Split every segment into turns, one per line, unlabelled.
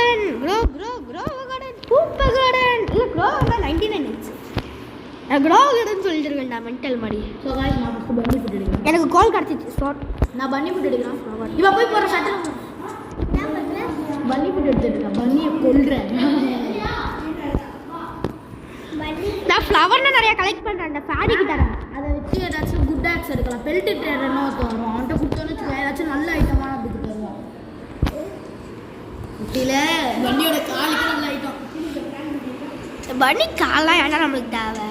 garden. Grow garden. Poopa garden. This grow garden 99 inch. நான் grow garden சொல்லிருக்கேன் நான் mental மாதிரி.
சோ गाइस நான் ஃபர்ஸ்ட் பன்னி ஃபுட் எடுக்கிறேன்.
எனக்கு கால் கடத்திச்சு ஸ்டார்ட்.
நான் பன்னி ஃபுட் எடுக்கிறேன். இப்போ போய் போற சட்டை. நான் பண்றேன். பன்னி ஃபுட் எடுத்துட்டேன். பன்னியை கொல்றேன்.
நான் ஃப்ளவர்னா நிறைய கலெக்ட் பண்றேன். அந்த ஃபேடி கிட்ட
அதை வச்சு ஏதாச்சும் குட் ஆக்ஸ் எடுக்கலாம். பெல்ட் ட்ரேடர்னு வரும். அவன்கிட்ட கொடுத்தோன்னு ஏதாச்சும் நல்ல ஐட்டமா அப்படி தருவான். குட்டில பன்னியோட காலுக்கு நல்ல ஐட்டம்.
பன்னி கால்லாம் ஏன்னா நம்மளுக்கு தேவை.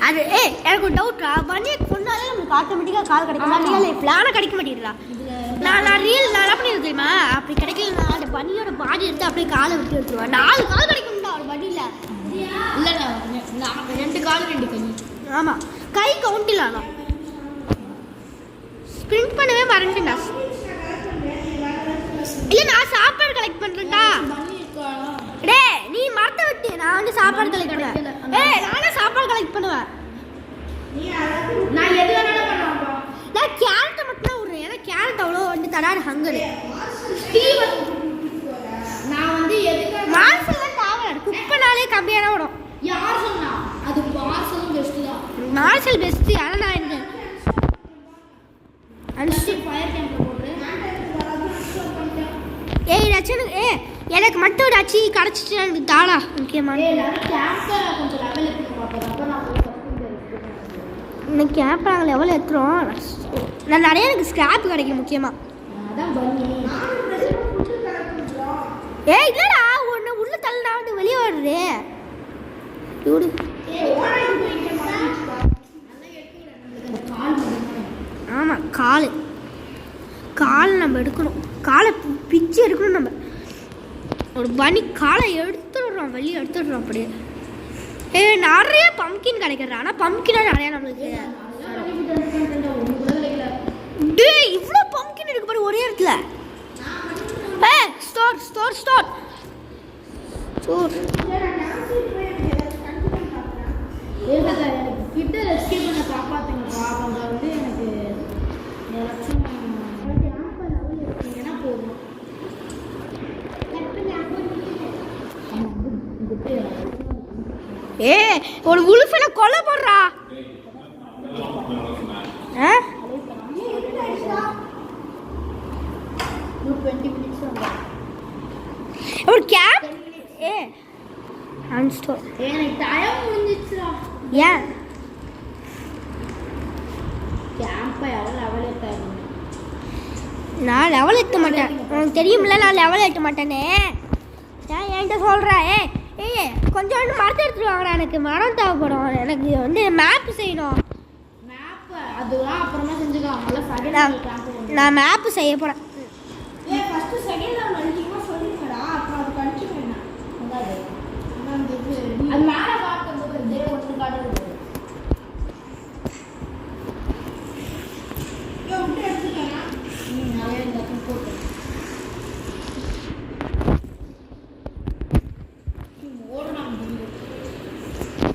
அது எனக்கு ஒரு டவுட்ரா, பன்னியை கொண்டாலே நம்மளுக்கு ஆட்டோமேட்டிக்காக கால் கிடைக்கும். ரியல் லைஃப்ல ஆனால் கிடைக்க மாட்டேங்குதுடா. நான் என்ன பண்ணிடுறது தெரியுமா, அப்படி கிடைக்கலன்னா அந்த பன்னியோட பாடி எடுத்து அப்படியே காலை விட்டு எடுத்துருவேன். 4 கால் கிடைக்கும்டா ஒரு பன்னியில்.
இல்லைண்ணா 2 கால் 2 கை.
ஆமாம், கை கவுண்ட் இல்லை. ஆனால் ஸ்ப்ரிண்ட் பண்ணவே மறந்துட்டா. இல்லை நான் சாப்பாடு கலெக்ட் பண்ணுறேன்டா. டே நீ மறந்து விட்டு நான் வந்து சாப்பாடு கலெக்ட் பண்ணுவேன். நானே சாப்பாடு கலெக்ட் பண்ணுவேன்.
நான் எது வேணாலும் பண்ணுவேன்.
நான் கேரட்டை மட்டும் தான் விடுறேன். ஏன்னா கேரட் அவ்வளோ வந்து தடாரு ஹங்கரு.
நான் வந்து எதுக்கு
மார்சல்லாம் தேவை. குப்பைனாலே கம்மியாக தான் வரும்.
யார் சொன்னா? அது மார்சலும் பெஸ்ட் தான்.
Marshal best. ஆனால் நான் எனக்கு
அனுஷ்டி ஃபயர் கேம்ப்ல போடுறேன்.
எனக்கு மட்டும் ஒரு அச்சி கிடச்சிச்சு எனக்கு தாடா முக்கியமான.
கொஞ்சம் லெவல் எடுத்து பார்ப்போம். அப்போ நான்
இன்னைக்கு கேம்ப் நாங்கள் லெவல் ஏற்றுறோம். நான் நிறைய எனக்கு ஸ்கிராப் கிடைக்கும் முக்கியமாக.
அதான் பண்ணி
இல்லைடா ஒன்று உள்ள தள்ளடா வந்து வெளியே வருது. இவடு ஆமாம், கால் நம்ம எடுக்கணும். காலை பிச்சு எடுக்கணும். நம்ம ஒரு பனி காலை எடுத்துடுறோம், வெளியே எடுத்துடுறோம். அப்படியே நிறைய பம்கின் கிடைக்கிறது. ஆனால் பம்கினா நிறையா நம்மளுக்கு இவ்வளோ பம்கின் இருக்கு பாரு ஒரே இடத்துல. Store store store store.
கிட்ட ரெஸ்கியூ பண்ண காப்பாற்றுங்கப்பா. அவங்க வந்து எனக்கு ஏதாச்சும் போதும்.
ஒரு உல்ஃபனை கொலை போடுறா. ஒரு கேப் அன்ஸ்டோர்.
எனக்கு டைம் முடிஞ்சிச்சுடா.
ஏன்
கேம்பை எவ்வளோ லெவல் ஏற்றாரு?
நான் லெவல் ஏற்ற மாட்டேன். உனக்கு தெரியுமில்ல நான் லெவல் ஏற்ற மாட்டேனே. ஏன் என்கிட்ட சொல்கிறேன்? கொஞ்சோண்டு மரத்தை எடுத்துட்டு வாங்கடா. எனக்கு மரம் தேவைப்படும். எனக்கு வந்து மேப் செய்யணும்.
மேப் அதெல்லாம் அப்புறமா செஞ்சுக்கலாம்.
நான் மேப்பு செய்ய போகிறேன்.
ஃபர்ஸ்ட் செகண்ட் லெவல் அல்டிமா சொல்லிங்கடா. அப்புறம் அது கண்டினியூ பண்ணா அது மேல பார்த்தோம். டே ஒன்று காட்டுது. விட்டு எடுத்துக்கேன். நிறைய இந்த போட்டு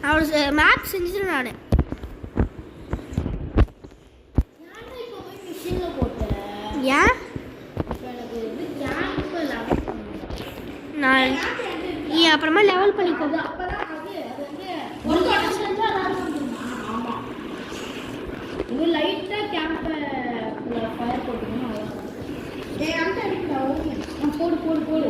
அவரு மேப் செஞ்சுட்டு நான் ஏன் நான் நீ அப்புறமா லெவல் பண்ணிக்கோ.
லைட்டா கேம்ப் ஃபயர் போட்டுக்கணும். போடு போடு போடு.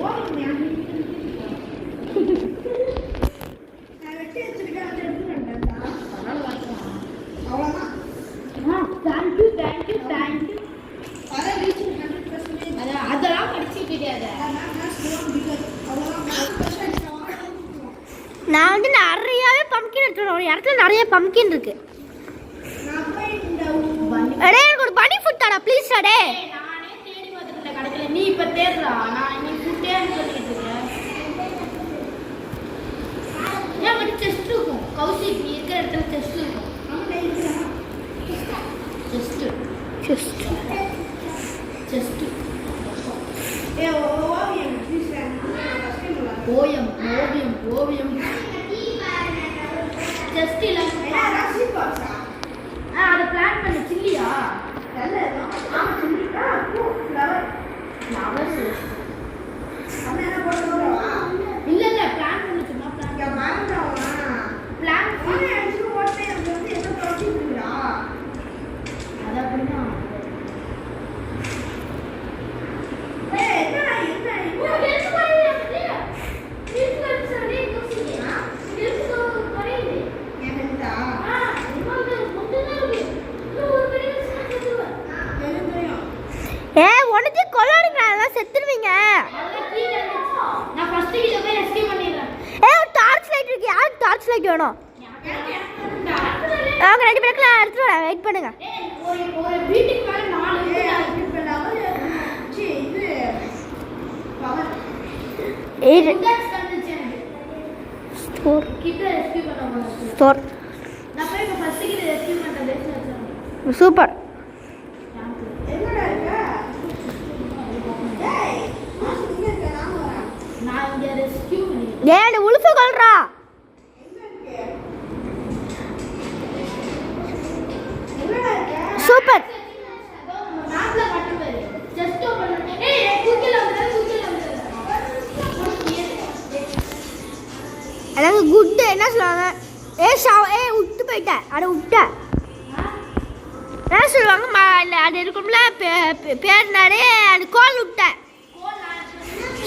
அதெல்லாம் படிச்சுட்டு
நான் வந்து நிறையாவே பம்கின் எடுத்துறேன். ஒரு இடத்துல நிறைய பம்கின் இருக்கு. அடே எனக்கு ஒரு பனி ஃபுட் தாடா ப்ளீஸ். அடே
நானே தேடி பார்த்துட்டு கிடைக்கல. நீ இப்ப தேடுறா. நான் இன்னைக்கு ஃபுட்டே சொல்லிட்டு இருக்கேன். ஏன் வந்து செஸ்ட் இருக்கும். கௌசிக் நீ இருக்கிற இடத்துல செஸ்ட் இருக்கும். செஸ்ட்
செஸ்ட்
செஸ்ட் ஓவியம் ஓவியம் ஓவியம் செஸ்ட் இல்ல. அதை பிளான் பண்ண சில்லியா? ஃப்ளவர் ஃப்ளவர்
ஷீட் வேணும். அவங்க 2 பேருக்கு நான் எடுத்துட்டு வரேன், வெயிட் பண்ணுங்க.
ஒரு வீட்டுக்கு மேல 4
சூப்பர். ஏன் உளுஃபு கொல்றா? சூப்பர். எனக்கு குட் என்ன சொல்லுவாங்க? விட்டு போயிட்டேன். அட விட்ட என்ன சொல்லுவாங்க? அது இருக்கும்ல பேர்னாரு, அது கோல் விட்டேன்.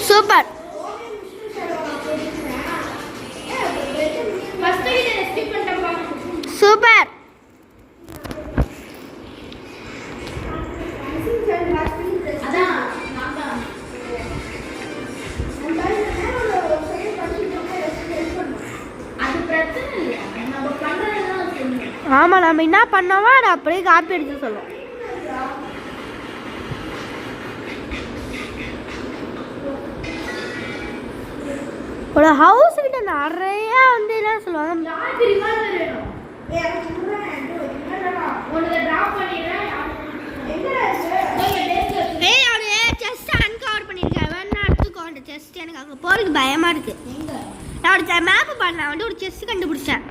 சூப்பர். சூப்பர். ஆமா, நம்ம என்ன பண்ணோமோ அதை அப்படியே காப்பி அடிச்சு சொல்லுவோம். ஒரு ஹவுஸ் கிட்ட நிறைய வந்து என்ன சொல்லுவாங்க? செஸ்ட் அன்கவர் பண்ணிருக்கேன், வேணா எடுத்துக்கோ. அந்த செஸ்ட் எனக்கு அங்கே போறதுக்கு பயமா இருக்கு. நான் ஒரு மேப் பண்ண வந்து ஒரு செஸ் கண்டுபிடிச்சேன்.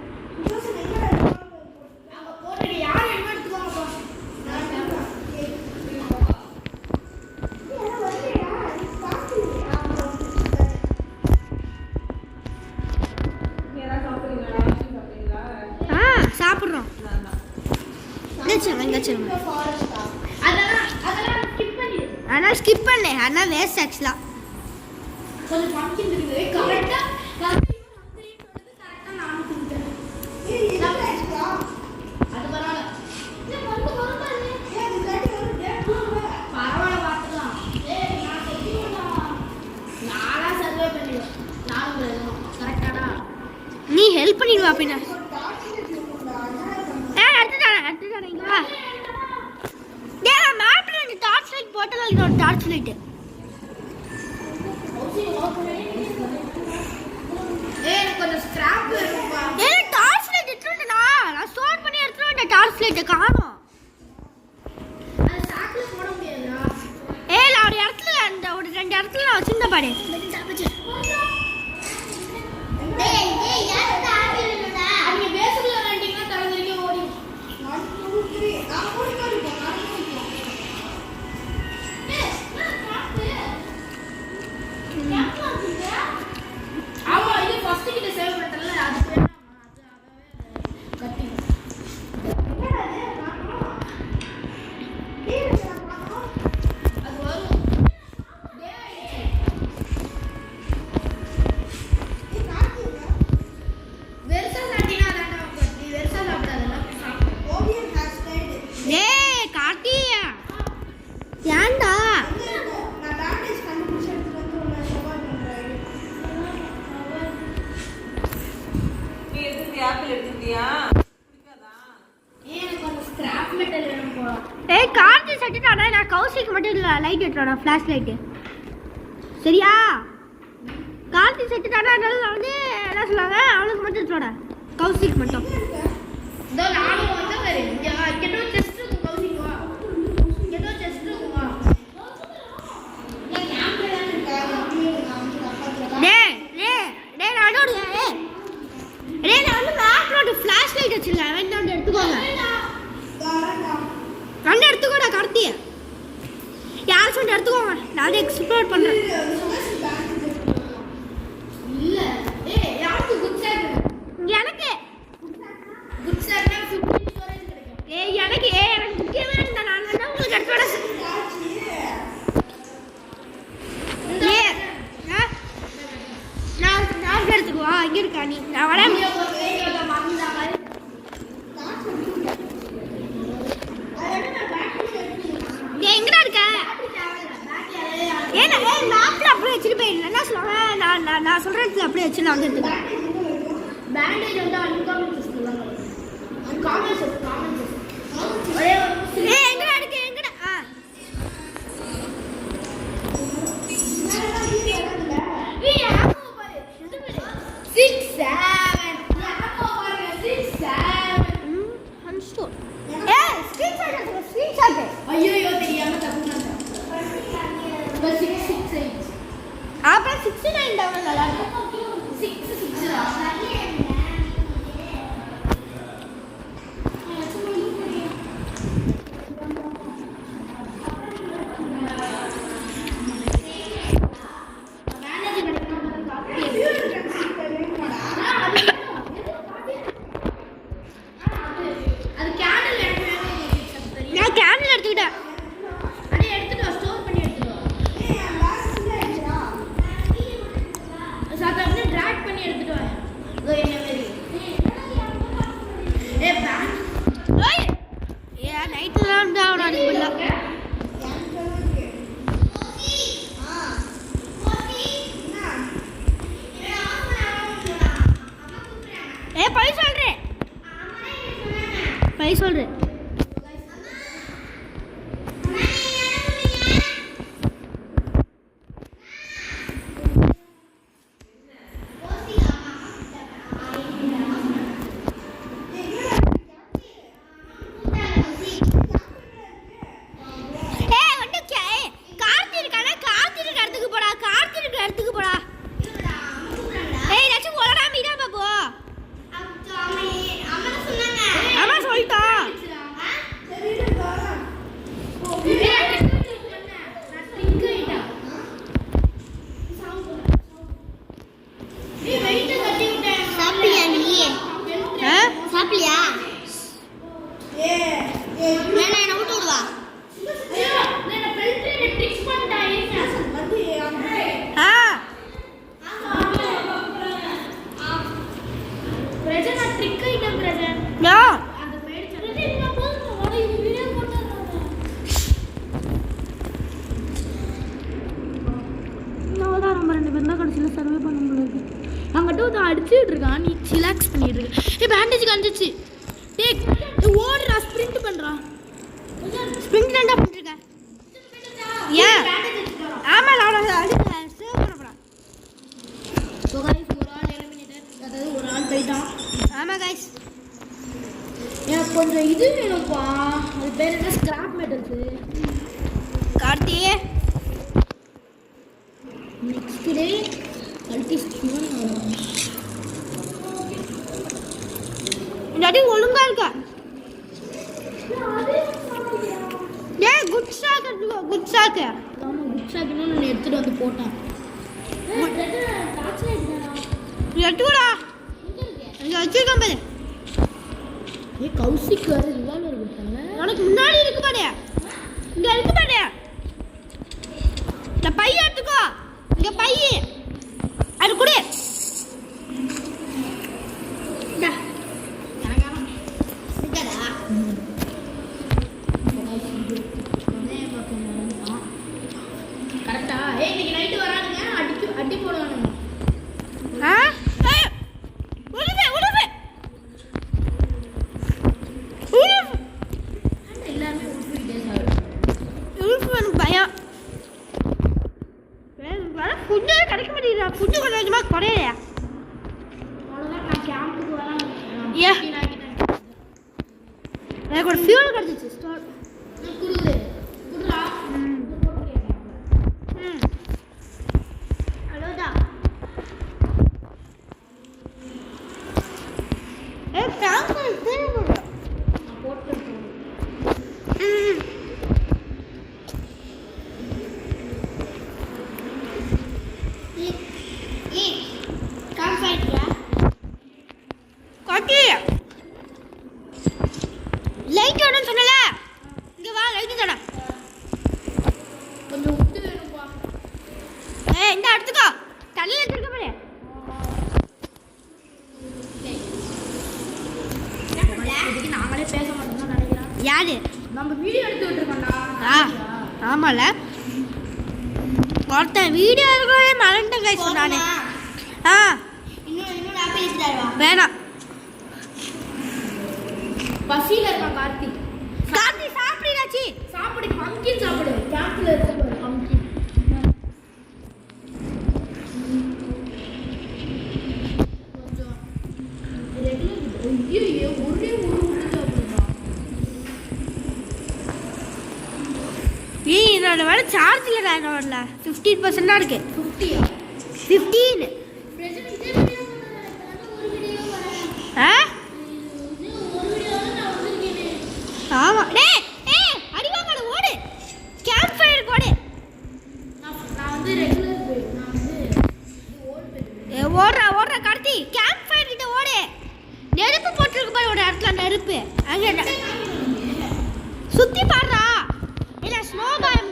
சாப்பிட்றோம். ஆனால் ஸ்கிப் பண்ணேன், ஆனால் வேஸ்ட் ஆக்சுவலா. நீ ஹெல்ப் பண்ணிடுவா பின்ன. டார்ச் லைட் போட்டதால் இன்னொரு டார்ச் லைட். டார்ச் லைட் எடுத்துட்டா, நான் ஸ்டோர் பண்ணி எடுத்துட்டு வந்த டார்ச் லைட் காணோம். நான் ஒரு இடத்துல அந்த ஒரு 2 இடத்துல நான் வச்சிருந்த பாரு. கார்த்தி சட்டுட்டானா, நான் கௌசிக்கு மட்டும் இல்லை லைட் எடுத்துடா, ஃப்ளாஷ் லைட்டு. சரியா? கார்த்தி சட்டுட்டானா, அதனால நான் வந்து என்ன சொல்லுவாங்க, அவனுக்கு மட்டும் எடுத்துடா, கௌசிக்கு மட்டும். ஃப்ளாஷ் லைட் வச்சிருக்கேன், வேண்டாம் எடுத்துக்கோங்க. கண்ணு எடுத்துக்கோடா கார்த்திய, யார் சொல்லிட்டு எடுத்துக்கோங்க, நான் எக்ஸ்ப்ளோர் பண்றேன். எனக்கு எனக்கு முக்கியமே இருந்தா நான் வேணா உங்களுக்கு எடுத்து வர. நான் எடுத்துக்குவா, இங்க இருக்கா நீ, நான் வரேன். எங்கடா இருக்க? ஏன்னா மேப்ல அப்படியே வச்சுட்டு போயிடல, என்ன சொல்லுவாங்க, நான் சொல்ற இடத்துல அப்படியே வச்சு நான் வந்து எடுத்துக்கிறேன்.
பேண்டேஜ் வந்து அன்காமன் சிஸ்டம் தான் காமன் சிஸ்டம் ஒரே
எங்கடா இருக்கு எங்கடா
ஐயோ தெரியாம தப்பு பண்ணிட்டேன். 668
அப்புறம் 69 டவுன் நல்லா இருக்கும்
66
நான் கேண்டில் எடுத்துக்கிட்டேன் நைட்லாம் டவுன் ஆகுது பை சொல்றேன் சாப்பிடலையா என்ன விட்டு விடுவா
சர்வே பண்ண முடியாது அங்கிட்ட வந்து அடிச்சுட்டு இருக்கான் நீ சிலாக்ஸ் பண்ணிட்டு இருக்க பேண்டேஜ் கஞ்சிச்சு டேக் ஓடுறா ஸ்ப்ரிண்ட் பண்றா
ஸ்ப்ரிண்ட் தான்டா பண்ணிருக்க ஏன் ஆமா நான் அடிக்க சேவ் பண்ண போறேன்
சோ गाइस ஒரு ஆள் எலிமினேட்டட் அதாவது ஒரு ஆள் போய்ட்டான்
ஆமா गाइस
எனக்கு கொஞ்சம் இது வேணும்ப்பா அது பேர் என்ன scrap metals
Karthi
next day அல்டிஸ்டிவன்
இல்லாட்டி ஒழுங்கா இருக்க ஏய் குட் ஷாட் எடுத்துக்கோ குட் ஷாட்
ஆமா குட் ஷாட்னு நான் எடுத்துட்டு வந்து போட்டேன்
எடுத்துக்கோடா இங்க வச்சிருக்கேன் பாரு
ஏய் கௌசிக் வேற ரிவால்வர் கொடுத்தாங்க
உனக்கு முன்னாடி இருக்கு பாரு இங்க இருக்கு பாரு இந்த பை எடுத்துக்கோ இங்க பை அது குடு டா கரகாரம் இருக்கடா
கரெக்ட்டா ஏய் இன்னைக்கு நைட் வரானுங்க அடி போடுவானுங்க
ஆ ஏய் உடுவே உடுவே
எல்லாரும் உடுவிட்டே சார்
உடுவே பயம் வேற ஃபுட் கிடைக்க மாட்டேங்குதா ஃபுட் கொஞ்சமா குறையலையா
அவ்வளவுதான் நான் கேம்புக்கு வரேன்
ஏ எனக்கு ஒரு ஃபியூல் கிடைச்சிச்சு ஸ்டார்
குடுது குடுறா
அவ்வளோதான் ஏ பிராங்க் திரும்ப
நான் போட்டு
லைட் வேணும்னு சொன்னல இங்க வா லைட் தர
கொஞ்சம் விட்டு வேணும்பா
ஏய் இந்த எடுத்துக்கோ தலையில எடுத்துக்க பாரு
இதுக்கு நாங்களே பேச மாட்டோம்னு நினைக்கிறேன்
யாரு
நம்ம வீடியோ எடுத்து விட்டுருக்கோம்டா
ஆமால ஒருத்தன் வீடியோ எடுக்கவே மறந்துட்டேன் கைஸ் நானு இன்னும் ஆப்பிள் வேணாம்.
பசியில இருக்கான் கார்த்தி.
கார்த்தி சாப்பிடுடாச்சி.
சாப்பிடு, பம்கின் சாப்பிடு. கேம்ப்ல இருக்கு பாரு பம்கின். கொஞ்சம் ஐயோ ஒரே ஒரு சாப்பிடுமா.
ஏய் என்னோட வேலை சார்ஜ் இல்லை. என்னோட 15% தான் இருக்கு.
50யா?
15. ஆ ஆமா. டேய் ஏய் அடிவாங்கட ஓடு. கேம்ப் ஃபயர் ஓடு.
நான் வந்து ரெகுலர் போய் நான் வந்து
ஓடுற கார்த்தி. கேம்ப் ஃபயர் கிட்ட ஓடு. நெருப்பு போட்டுருக்கு பாரு ஒரு இடத்துல நெருப்பு. அங்க சுத்தி பாருடா. இல்ல ஸ்னோ பாம்.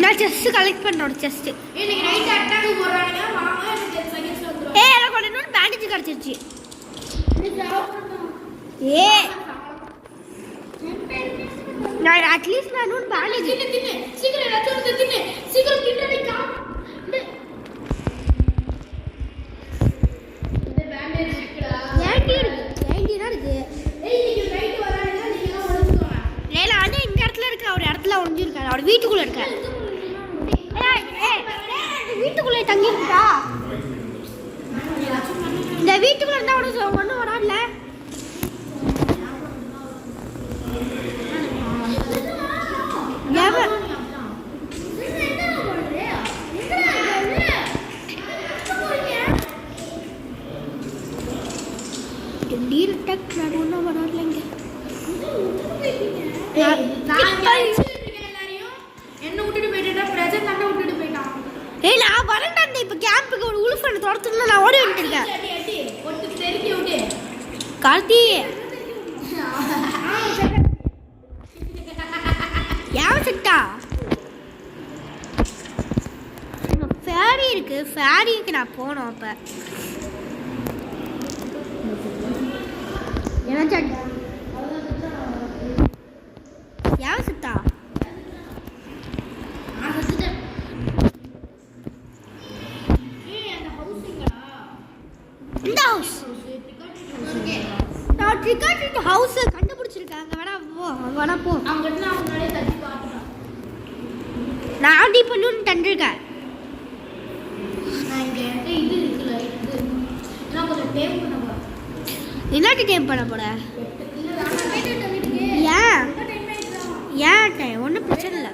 நான் செஸ்ட் கலெக்ட் பண்றேன். செஸ்ட்
இன்னைக்கு நைட் அட்டாக் போறாங்க. வாங்க எனக்கு 10 செகண்ட்ஸ்ல வந்துரும்.
ஏய் எனக்கு ஒரு இன்னொரு பேண்டேஜ் கிடைச்சிருச்சு. ஏய் நான் அட்லீஸ்ட் நான் இன்னொரு பேண்டேஜ்
தின்னு சீக்கிரம் ஏதாச்சும் ஒன்று தின்னு சீக்கிரம் கிண்டடி காம். இந்த பேண்டேஜ் இருக்குடா.
ஏன்டி தான் இருக்கு.
ஏய் இன்னைக்கு நைட் வராங்க. நீங்க ஒளிஞ்சுக்கோங்க.
லேலா அண்ணே இந்த இடத்துல இருக்க. ஒரு இடத்துல ஒளிஞ்சிருக்காரு. அவர் வீட்டுக்குள்ள இருக்காரு. வீட்டுக்குள்ளே தங்கி இருக்கா. இந்த வீட்டுக்குள்ள இருந்தா ஒன்றும் வராதுல. ஒன்றும் வராதுலங்க.
என்ன விட்டுட்டு போயிட்டா பிரஜன் தண்ணை விட்டுட்டு போயிட்டான்.
ஏய் நான் வரேன்டா. இப்ப கேம்புக்கு ஒரு உலுஃபன் துரத்துனா நான் ஓடி வந்துட்டேன்.
ஒட்டுக்கு தெரிஞ்சு விட்டு
கார்த்தி யாவ செட்டா ஃபேரி இருக்கு. ஃபேரிக்கு நான் போனோம். அப்ப ஏதாச்சும் யாவ செட்டா இந்த ஹவுஸ். நான் ட்ரிக் ஹவுஸ் கண்டுபிடிச்சிருக்காங்க. வேணா போ.
அவங்க முன்னாடியே தட்டி பார்த்துட்டான்.
நான் ஆண்டி பண்ணுன்னு தண்டிருக்கேன்.
நான் இங்கே இது இருக்குல்ல இது நான் கொஞ்சம் டேப் பண்ண போகிறேன்.
என்னாட்டி டைம் பண்ண போற? ஏன் டைம் ஒன்றும் பிரச்சனை இல்லை.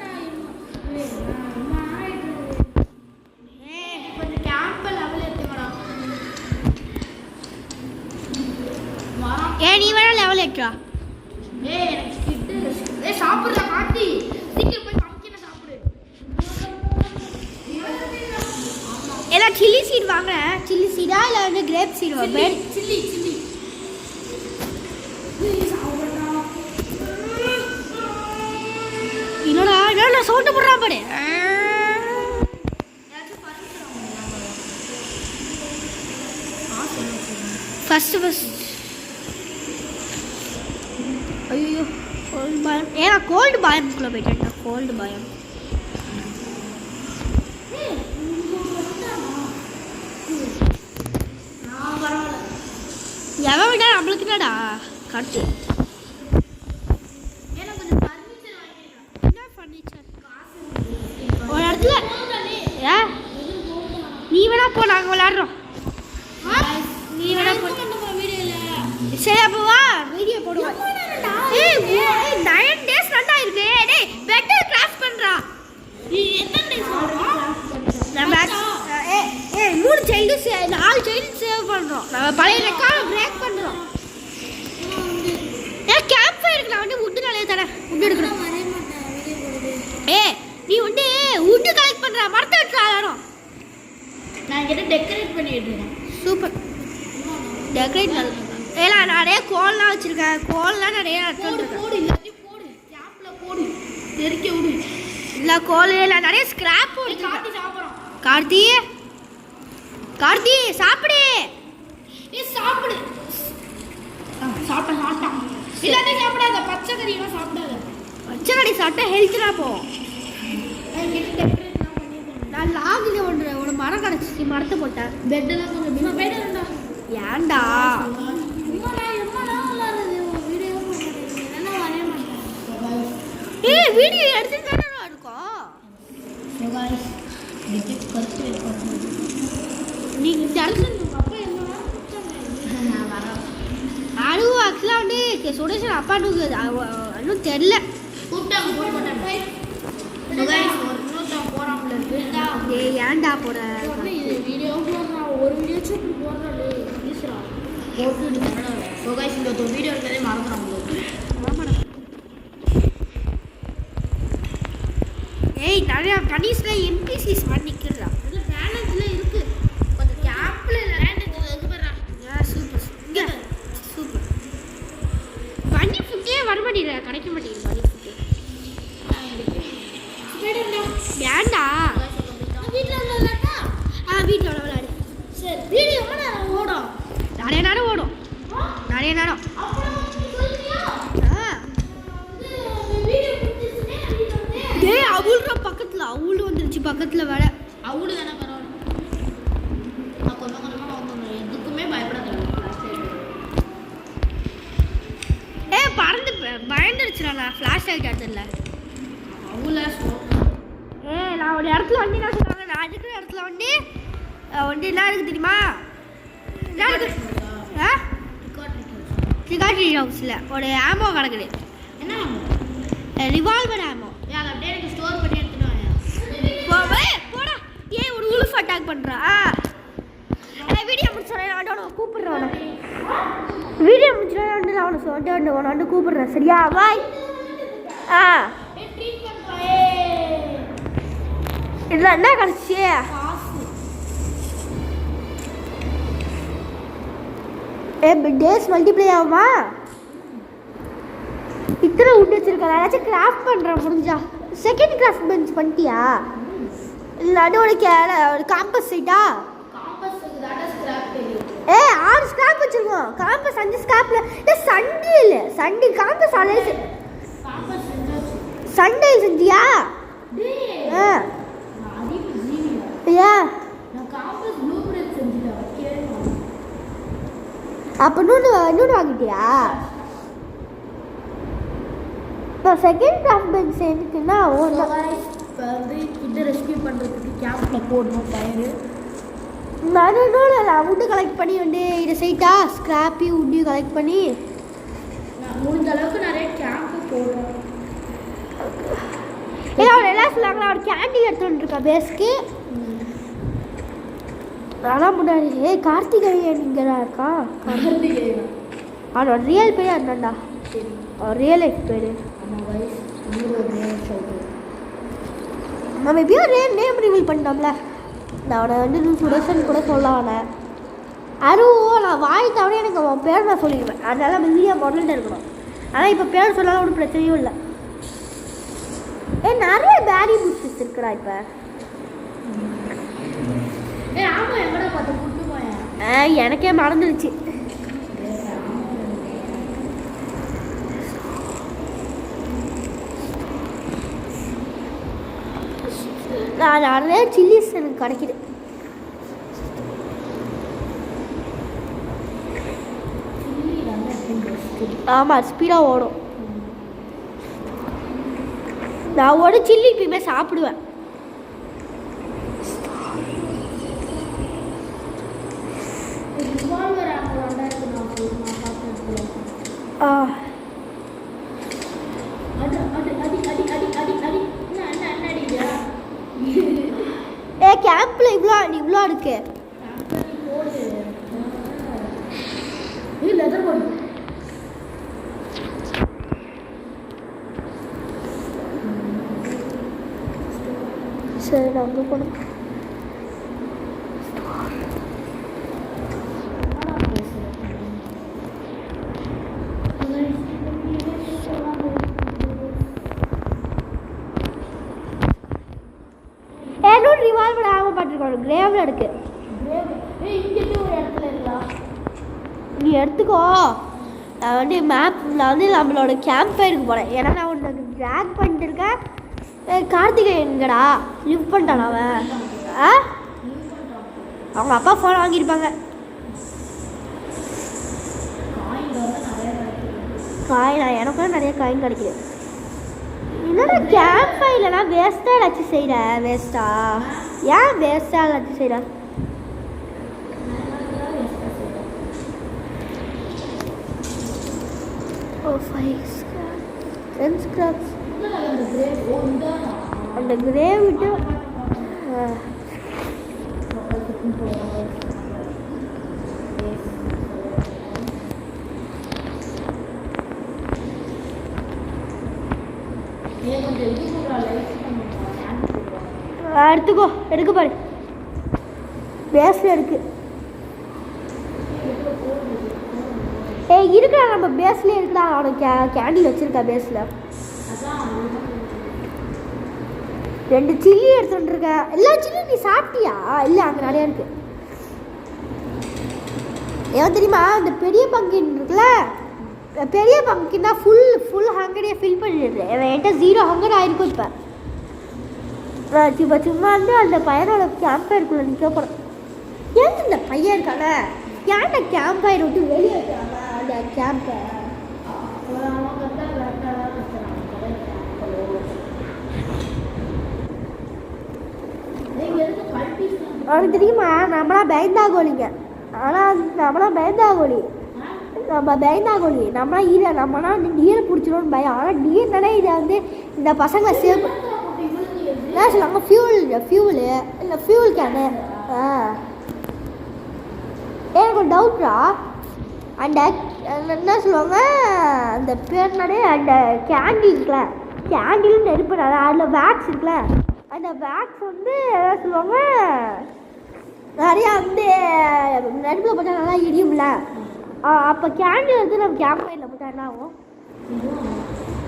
கொஞ்சம் கேம்பில் லெவல் எடுத்துக்கடா.
நீ வேணா லெவல் ஏற்றா.
சாப்பிடுற காட்டி சீக்கிரம் போய் பம்கினை சாப்பிடு.
எல்லாம் சில்லி சீட் வாங்குறேன். சில்லி சீடா இல்லை வந்து கிரேப் சீட் வாங்குறேன்.
சில்லி
என்னடா நான் சவுண்டு போடுறான் பாரு. ஃபர்ஸ்ட் ஐயோ கோல்டு பயம். நான் கோல்டு பயம்குள்ளே போயிட்டேன். கோல்டு பயம். எவன் விட்டா நம்மளுக்கு என்னடா கட்டு. என்ன ஃபர்னிச்சர் ஒரு இடத்துல நீ வேணா போ. நாங்கள் விளையாடுறோம். நீ வேணா போ. சரி அப்போ வா வீடியோ போடுவோம். 9 days நல்லா இருக்கு. டேய் பெட்டர் கிராஃப்ட் பண்றா.
நீ எத்தனை டேஸ்
நம்ம 3 சைல்டு 4 சைல்டு சேவ் பண்றோம். நம்ம பழைய ரெக்கார்ட் பிரேக் பண்றோம். கேம்ப் ஃபயருக்கு நான் வந்து வுட் நாளே தரேன். வுட் எடுக்கணும். நீ வந்து வுட் கலெக்ட் பண்ற. மரத்தை வெட்டுற ஆளாரம்.
நான் கிட்ட டெக்கரேட் பண்ணிட்டு இருக்கேன்.
சூப்பர் டெக்கரேட் நல்லா. நான் நிறைய கோல்லாம் வச்சிருக்கேன். கோல்லாம் நிறைய எடுத்துருக்கேன்.
போடு எல்லாத்தையும் போடு. கேப்ல போடு. தெறிக்க விடு.
இல்லை கோல் இல்லை நிறைய ஸ்கிராப் போடு.
கார்த்தி சாப்பிடுறான்.
கார்த்தி சாப்பிடு.
சாப்பிடு. சாப்பிட்டான். எல்லாத்தையும் சாப்பிடாத. பச்சை கறியெல்லாம் சாப்பிடாத.
பச்சை கறி சாப்பிட்டா ஹெல்த்னா போகும்.
என்கிட்ட டெக்கரேட்லாம் பண்ணியிருக்கேன்.
நான் லாகில் ஒரு மரம் கிடச்சிச்சு, மரத்தை போட்டேன்.
பெட்டெல்லாம் கொஞ்சம் பெட்டா
ஏன்டா ஏய் வீடியோ எடுத்துட்டு தானே இருக்கோம். நீங்க ஜலசன் அப்பா அதுவும் ஆக்சுவலாக வந்து சுடேஷன் அப்பா இன்னும் தெரில ஏய் ஏன்டா போட
வீடியோ ஒரு வீடியோ வீடியோ இருக்கிறதே மறந்துடும்
ஏய் நிறையா கனிஸில் எம்பிசிஸ் பண்ணிக்கலாம்.
இதில் பேலன்ஸில் இருக்குது கொஞ்சம் கேப்பில் இல்லை பேலன்ஸில் இது பண்ணுறான்.
சூப்பர் இங்கே சூப்பர். பனி ஃபுட்டே வர மாட்டேங்குது, கிடைக்க மாட்டேங்குது பனி ஃபுட்டு. ஏன்டா
வீட்டில் விளாட்டா
வீட்டில் உள்ள விளையாடு.
சரி வீடியோ எவ்வளோ நேரம் ஓடும்?
நிறைய நேரம் ஓடும், நிறைய நேரம். ஏய் அவுள்ற பக்கத்தில் அவுள் வந்துருச்சு பக்கத்தில் வேற.
அவ்வளோ தானே பரவாயில்ல. நான் கொஞ்சம் கொஞ்சமாக வந்துடுறேன், எதுக்குமே பயப்படாத.
ஏய் பறந்து பயந்துருச்சுடா, நான் ஃப்ளாஷ் லைட் எடுத்துல.
அவ்வளோ
நான் ஒரு இடத்துல வந்து என்ன சொல்கிறாங்க, நான் இருக்கிற இடத்துல வந்து என்ன இருக்குது தெரியுமா? என்ன இருக்குது? சிகாட்ரி ஹவுஸில் ஒரு ஆமோ கிடக்குது.
என்ன
ரிவால்வர் ஆமோ.
அதை அப்படியே எனக்கு ஸ்டோர் பண்ணி எடுத்துட்டு
போடா. ஏன் ஒரு உல்ஃப் அட்டாக் பண்ணுறா? வீடியோ முடிச்சோடனே அவனை கூப்பிடுறேன். வீடியோ முடிச்சோடனே வந்து நான் அவனை வந்து கூப்பிடுறேன். சரியா பாய். இதில் என்ன கிடச்சி? டேஸ் மல்டிப்ளை ஆகுமா? இத்தனை உட் வச்சிருக்கேன். ஏதாச்சும் கிராஃப்ட் பண்ணுறேன் முடிஞ்சா. செகண்ட் கிராஃப்ட் பெஞ்ச் பண்ணிட்டியா? இல்லை அது ஒரு காம்பஸ் சைட்டா? ஏய் 6 ஸ்கிராப் வச்சிருக்கோம். காம்பஸ் 5 ஸ்கிராப்ல சண்டே இல்லை சண்டே காம்பஸ் ஆல்ரெடி சண்டே செஞ்சியா? அப்போ இன்னொன்று வாங்கிட்டியா? இப்போ செகண்ட் கிராஃப்ட் பெஞ்ச் எனக்குன்னா
இப்போ வந்து இதை ரெஸ்கியூ பண்ணுறதுக்கு கேம்பில் போடணும் பயிர்.
நான் உட்டு கலெக்ட் பண்ணி வந்து இதை சைட்டா ஸ்கிராப்பி உட்டையும் கலெக்ட் பண்ணி
முடிஞ்ச அளவுக்கு நிறைய கேம்ப்பு போடுறோம்.
அவர் எல்லாம் சொல்லாங்களா, அவர் கேண்டி எடுத்துகிட்டு இருக்கா பேஸ்க்கு. ஆனால் முன்னாடி கார்த்திகேயன் இங்கே தான் இருக்கா. அவனோட ரியல் பேர் என்னண்டா? அவர் ரியல் லைஃப் பேர் நம்ம எப்படியோ நேம் ரிவீல் பண்ணிட்டோம்ல. நான் அவனை வந்து சுடேஷன் கூட சொல்ல அவனை அருவோ நான் வாய் தவிர எனக்கு அவன் பேர் நான் சொல்லிடுவேன். அதனால வெளியே முதல்ல இருக்கணும். ஆனால் இப்போ பேர் சொல்லாத ஒரு பிரச்சனையும் இல்லை. நிறைய பேரி புஷ்ஷஸ் இருக்குடா இப்போ. எனக்கே மறந்துடுச்சு. நான் நிறைய சில்லிஸ் எனக்கு கிடைக்குது. ஆமாம் ஸ்பீடாக ஓடும். நான் ஒரு சில்லி எப்பயுமே சாப்பிடுவேன். கேம்பில் இவ்வளோ இருக்கு. சரி நான் அங்கே போனோம். இன்னொரு ரிவால்வர் ஆக பார்த்துருக்கோம். கிரேவில் இருக்கு. நீ எடுத்துக்கோ. நான் வந்து மேப்பில் வந்து நம்மளோட கேம்ப் ஃபயருக்கு போகிறேன். ஏன்னா நான் உனக்கு ட்ராக் பண்ணிட்டு இருக்கேன். கார்த்திகேயன்கடா லிவ் பண்ணிட்டான் அவன். அவங்க அப்பா ஃபோன் வாங்கியிருப்பாங்க. காயினா எனக்கும் நிறைய காயின் கிடைக்குது. என்னடா கேம்ப் ஃபயர்லனா வேஸ்ட்டாக ஏதாச்சும் செய்கிற? வேஸ்ட்டா? ஏன் வேஸ்ட்டாக ஏதாச்சும் செய்கிற? ஓ 5 10 ஸ்கிராப்ஸ். அந்த கிரேவ் விட்டு எடுத்துக்கோ. எடுக்க பாரு, பேஸில் இருக்கு. இருக்குடா, நம்ம பேஸ்லேயே இருக்குடா. அவனுக்கு கேண்டில் வச்சிருக்கா பேஸில். 2 சில்லி எடுத்துட்டு இருக்க. எல்லா சில்லியும் நீ சாப்பிட்டியா? இல்லை, அங்கே நிறையா இருக்கு. ஏன் தெரியுமா, அந்த பெரிய பங்கின் இருக்குல்ல, பெரிய பங்கின்னா ஃபுல் ஹங்கரையே ஃபில் பண்ணிடுது. என்கிட்ட 0 ஹங்கர் ஆயிருக்கும். இப்போ சும்மா வந்து அந்த பையனோட கேம்ப் ஃபயருக்குள்ளே நிற்க போகிறேன். ஏன் இந்த பையன் இருக்கான ஏன்டா கேம்ப் ஃபயர் விட்டு வெளியே வைக்கிறாங்க அந்த கேம்பை? அவனுக்கு தெரியுமா, நம்மளாம் பயந்தாகோலிங்க. ஆனால் நம்மளாம் பயந்தாகோலி. நம்மனா நீரை பிடிச்சிடும்னு பயம். ஆனால் நீர் தானே இதை வந்து இந்த பசங்களை சேவ் என்ன சொல்லுவாங்க, ஃபியூலு இல்லை ஃபியூல் கேனு. எனக்கு ஒரு டவுட்ரா, அந்த என்ன சொல்லுவாங்க அந்த பேர் நிறைய, அந்த கேண்டில் இருக்குல்ல, கேண்டில் நெருப்பு அதில் வேக்ஸ் இருக்குல்ல, அந்த வேக்ஸ் வந்து என்ன சொல்லுவாங்க நிறையா வந்து நெருப்பில் போட்டால் நல்லா எரியும்ல. அப்போ கேண்டில் வந்து நம்ம கேம்ப் ஃபயரில் போட்டால் என்ன ஆகும்?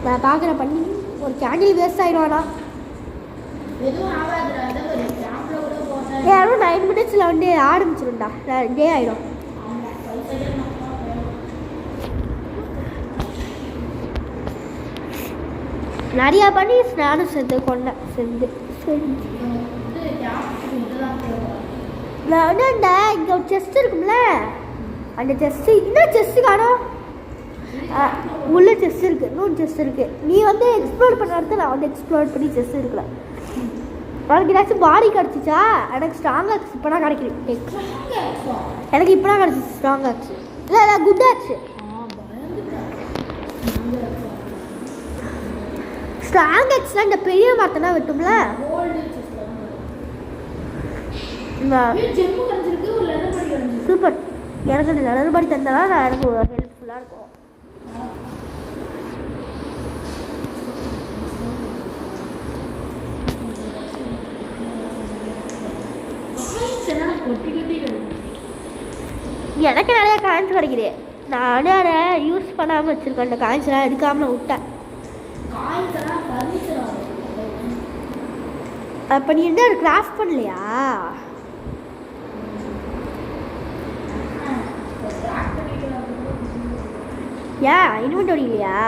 நான் பார்க்குறேன் பண்ணி ஒரு கேண்டில் வேஸ்ட் ஆகிடுவானா? யாரும் 9 மினிட்ஸில் வந்து ஆரம்பிச்சிடும்டா, டே ஆகிடும். நிறையா பண்ணி நானும் செஞ்சு நான் வந்து அந்த இங்கே ஒரு செஸ்ட் இருக்கும்ல, அந்த செஸ்ட்டு இன்னும் செஸ்ட்டு காணும். உள்ள செஸ் இருக்குது, இன்னொரு செஸ் இருக்குது. நீ வந்து எக்ஸ்ப்ளோர் பண்ண இடத்துல நான் வந்து எக்ஸ்ப்ளோர் பண்ணி செஸ் இருக்கல. உனக்கு ஏதாச்சும் பாடி கிடச்சிச்சா? எனக்கு ஸ்ட்ராங் ஆக்ஸ் இப்போ தான் கிடைக்குது. எனக்கு இப்போ தான் கிடச்சிச்சு ஸ்ட்ராங் ஆக்ஸ். இல்லை குட் ஆக்ஸ். ஸ்ட்ராங் ஆக்ஸ்லாம் இந்த பெரிய மரத்தை தான் வெட்டும்ல. சூப்பர். எனக்கு இந்த லெதர் பாடி தந்தாலும் நான் எனக்கு ஹெல்ப்ஃபுல்லாக இருக்கும். எனக்கு நிறைய காயின்ஸ் கிடைக்குது. நானே அதை யூஸ் பண்ணாமல் வச்சுருக்கேன். அந்த காயின்ஸ்லாம் எடுக்காமல் விட்டேன். அப்போ நீ என்ன கிராஃப்ட் பண்ணலையா? ஏன் இன்வென்டரி இல்லையா?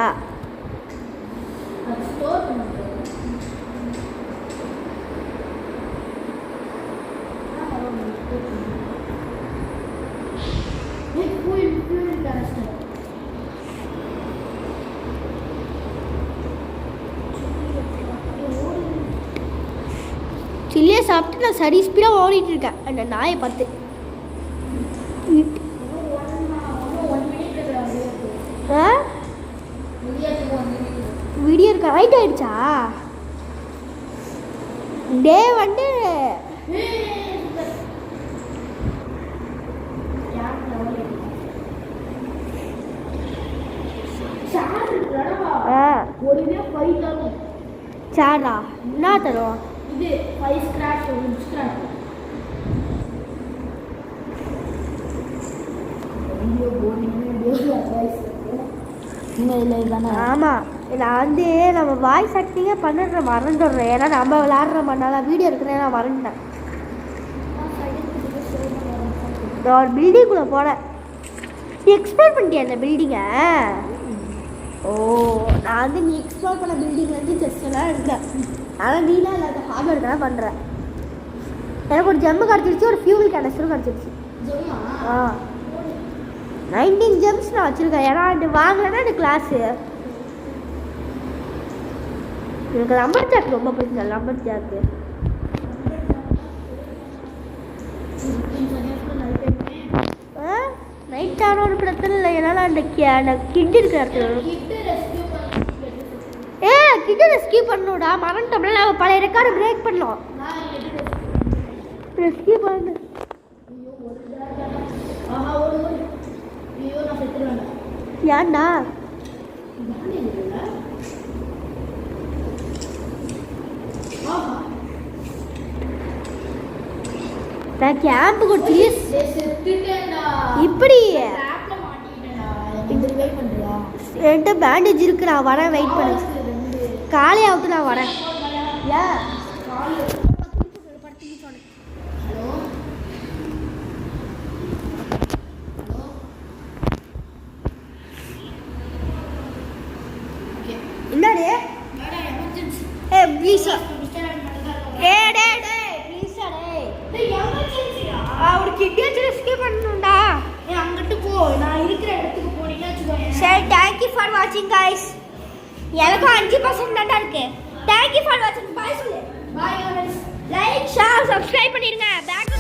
சில்லியை சாப்பிட்டு நான் சரி ஸ்பீடாக ஓடிட்டு இருக்கேன் அந்த நாயை பார்த்து. வீடியோ இருக்கா? ரைட் ஆயிடுச்சா? டே வந்து சாரா என்ன தரும்? இது 5 ஸ்கிராட்ச் ஒரு ஸ்கிராட்ச். வீடியோ போடிங்க அட்வைஸ் இல்லை தானே? ஆமாம், நான் வந்து நம்ம வாய்ஸ் ஆக்டிங்கே பண்ணுற மறந்துடுறேன். ஏன்னா நம்ம விளாட்ற பண்ணால வீடியோ இருக்கிறேன், நான் மறந்துட்டேன். நான் ஒரு பில்டிங்குள்ளே போனேன். நீ எக்ஸ்ப்ளோர் பண்ணிட்டியா அந்த பில்டிங்கை? ஓ, நான் வந்து நீ எக்ஸ்ப்ளோர் பண்ண பில்டிங் வந்து செஸ்லாம் இருக்கேன். ஆனால் நீலாம் இல்லாத ஹார்ட் ஒர்க் தான் பண்ணுறேன். எனக்கு ஒரு ஜெம்மு கிடச்சிருச்சு, ஒரு ஃபியூவல் கேனஸ்டரும் கிடச்சிருச்சு. ஆ 19 ஜெம்ஸ் நான் வச்சுருக்கேன். ஏன்னா அது வாங்கினா இந்த கிளாஸு எனக்கு லம்பர் ஜாக் ரொம்ப பிடிக்கும். லம்பர் ஜாக்கு நைட் ஆனால் ஒரு பிரச்சனை இல்லை. என்னால் அந்த கிட் இருக்கிற இடத்துல கிட்ட ரெஸ்கியூ பண்ணணும்டா. மறந்துட்டோம்ல, நம்ம பழைய ரெக்கார்டை பிரேக் பண்ணோம். ரெஸ்கியூ பண்ணு. ஏன்டா நான் கேம்பு கொடுத்து இப்படி என்கிட்ட பேண்டேஜ் இருக்கு. நான் வரேன், வெயிட் பண்ணு. காலையாவுக்கு நான் வரேன். என்னடே ப்ளீஸ் ஒரு கிட்டியாச்சு ரெஸ்கியூ பண்ணணும்டா.
அங்கிட்டு போ, நான் இருக்கிற இடத்துக்கு போனீங்கன்னா வச்சுக்கோங்க.
சரி, தேங்க்யூ ஃபார் வாட்சிங் கைஸ். எனக்கும் 5% தான்டா இருக்கு. தேங்க்யூ ஃபார் வாட்சிங். பாய் சொல்லு.
பாய்.
லைக் ஷேர் சப்ஸ்கிரைப் பண்ணிருங்க. பேக்